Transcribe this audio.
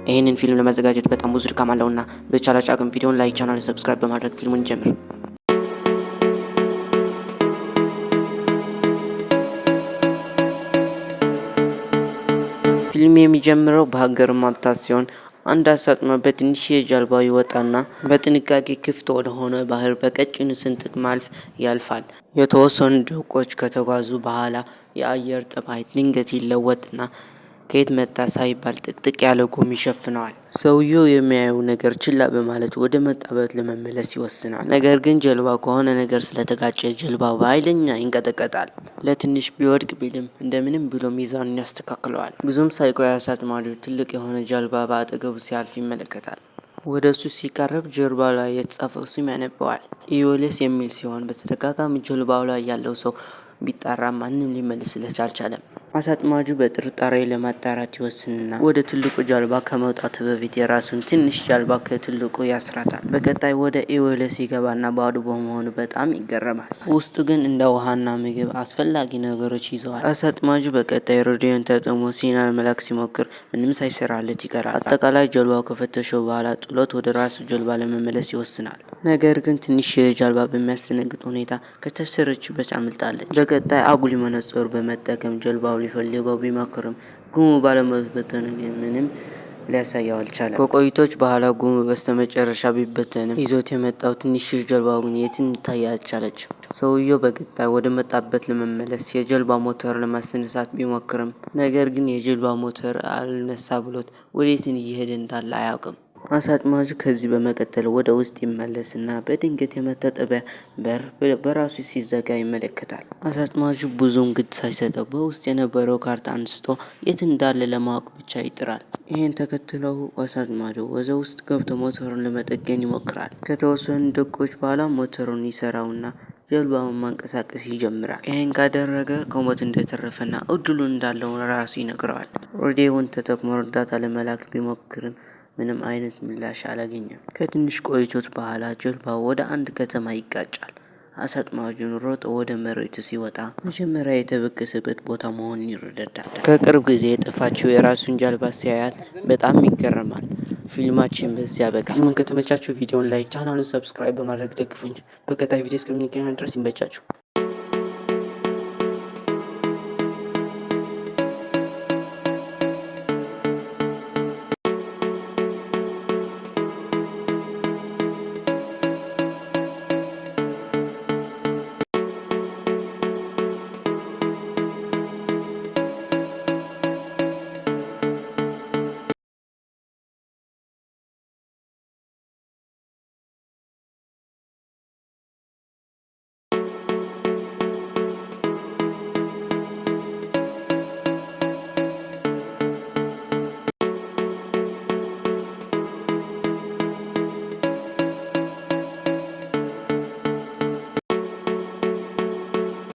ይህንን ፊልም ለማዘጋጀት በጣም ብዙ ድካም አለውና በቻላችሁ አቅም ቪዲዮውን ላይክ፣ ቻናል ሰብስክራይብ በማድረግ ፊልሙን ጀምር። ፊልም የሚጀምረው በሀገር ማልታ ሲሆን አንድ አሳ አጥማጅ በትንሽ ጀልባ ይወጣና በጥንቃቄ ክፍት ወደሆነ ባህር በቀጭን ስንጥቅ ማለፍ ያልፋል። የተወሰኑ ደቂቃዎች ከተጓዙ በኋላ የአየር ጠባይ ድንገት ይለወጥና ከየት መጣ ሳይባል ጥቅጥቅ ያለ ጉም ይሸፍነዋል። ሰውየው የሚያየው ነገር ችላ በማለት ወደ መጣበት ለመመለስ ይወስናል። ነገር ግን ጀልባው ከሆነ ነገር ስለተጋጨ ጀልባው በኃይለኛ ይንቀጠቀጣል። ለትንሽ ቢወድቅ ቢልም እንደምንም ብሎ ሚዛኑን ያስተካክለዋል። ብዙም ሳይቆይ አሳ አጥማጁ ትልቅ የሆነ ጀልባ በአጠገቡ ሲያልፍ ይመለከታል። ወደ እሱ ሲቃረብ ጀልባው ላይ የተጻፈው ስም ያነበዋል። ኢዮሌስ የሚል ሲሆን በተደጋጋሚ ጀልባው ላይ ያለው ሰው ቢጣራ ማንም ሊመልስለት አልቻለም። አሳ አጥማጁ በጥርጣሬ ለማጣራት ይወስንና ወደ ትልቁ ጀልባ ከመውጣቱ በፊት የራሱን ትንሽ ጀልባ ከትልቁ ያስራታል። በቀጣይ ወደ ኢዮሌስ ይገባና ባዶ በመሆኑ በጣም ይገረማል። ውስጡ ግን እንደ ውሃና ምግብ አስፈላጊ ነገሮች ይዘዋል። አሳ አጥማጁ በቀጣይ ሬዲዮን ተጠቅሞ ሲግናል መላክ ሲሞክር ምንም ሳይሰራለት ይቀራል። አጠቃላይ ጀልባው ከፈተሸው በኋላ ጥሎት ወደ ራሱ ጀልባ ለመመለስ ይወስናል። ነገር ግን ትንሽ ጀልባ በሚያስደነግጥ ሁኔታ ከተሰረችበት አምልጣለች። በቀጣይ አጉሊ መነጽር በመጠቀም ጀልባው ሊፈልገው ቢሞክርም ጉሙ ባለመበተኑ ግን ምንም ሊያሳየው አልቻለም። ከቆይቶች በኋላ ጉሙ በስተመጨረሻ ቢበተንም ይዞት የመጣው ትንሽ ጀልባው ግን የትም ልታይ አልቻለችም። ሰውየው በቀጣይ ወደ መጣበት ለመመለስ የጀልባ ሞተር ለማስነሳት ቢሞክርም ነገር ግን የጀልባ ሞተር አልነሳ ብሎት ወዴት እየሄደ እንዳለ አያውቅም። አሳ አጥማጁ ከዚህ በመቀጠል ወደ ውስጥ ይመለስና በድንገት የመታጠቢያ በር በራሱ ሲዘጋ ይመለከታል። አሳ አጥማጁ ብዙም ግድ ሳይሰጠው በውስጥ የነበረው ካርታ አንስቶ የት እንዳለ ለማወቅ ብቻ ይጥራል። ይህን ተከትለው አሳ አጥማጁ ወደ ውስጥ ገብቶ ሞተሩን ለመጠገን ይሞክራል። ከተወሰኑ ደቂቃዎች በኋላ ሞተሩን ይሰራውና ጀልባውን ማንቀሳቀስ ይጀምራል። ይህን ካደረገ ከሞት እንደተረፈና እድሉን እንዳለው ራሱ ይነግረዋል። ሬዲዮውን ተጠቅሞ እርዳታ ለመላክ ቢሞክርም ምንም አይነት ምላሽ አላገኘም። ከትንሽ ቆይቶች በኋላ ጀልባው ወደ አንድ ከተማ ይጋጫል። አሳ አጥማጁን ሮጦ ወደ መሬቱ ሲወጣ መጀመሪያ የተበከሰበት ቦታ መሆኑን ይረዳል። ከቅርብ ጊዜ የጠፋችው የራሱን ጀልባ ሲያያት በጣም ይገረማል። ፊልማችን በዚህ ያበቃል። ፊልሙን ከተመቻችሁ ቪዲዮውን ላይክ፣ ቻናሉን ሰብስክራይብ በማድረግ ደግፉኝ። በቀጣይ ቪዲዮ እስከምንገናኝ ድረስ ይመቻችሁ።